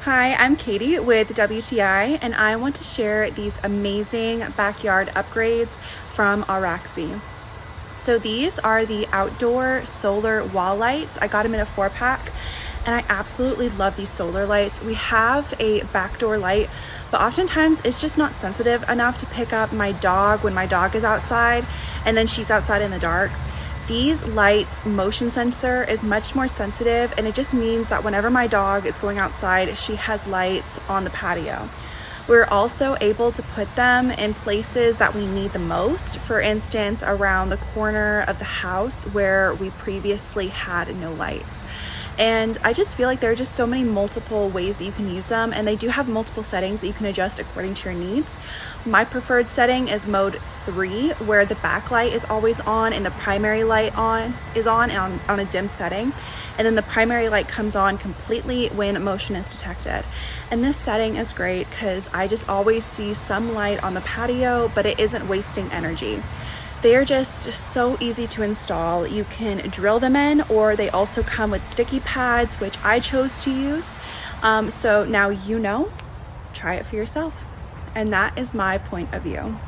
Hi, I'm Katie with WTI, and I want to share these amazing backyard upgrades from AURAXY. So these are the outdoor solar wall lights. I got them in a 4-pack, and I absolutely love these solar lights. We have a backdoor light, but oftentimes it's just not sensitive enough to pick up my dog when my dog is outside, and then she's outside in the dark. These lights motion sensor is much more sensitive, and it just means that whenever my dog is going outside, she has lights on the patio. We're also able to put them in places that we need the most. For instance, around the corner of the house where we previously had no lights. And I just feel like there are just so many multiple ways that you can use them, and they do have multiple settings that you can adjust according to your needs. My preferred setting is mode 3, where the backlight is always on and the primary light is on a dim setting. And then the primary light comes on completely when motion is detected. And this setting is great because I just always see some light on the patio, but it isn't wasting energy. They are just so easy to install. You can drill them in, or they also come with sticky pads, which I chose to use. So now you know, try it for yourself. And that is my point of view.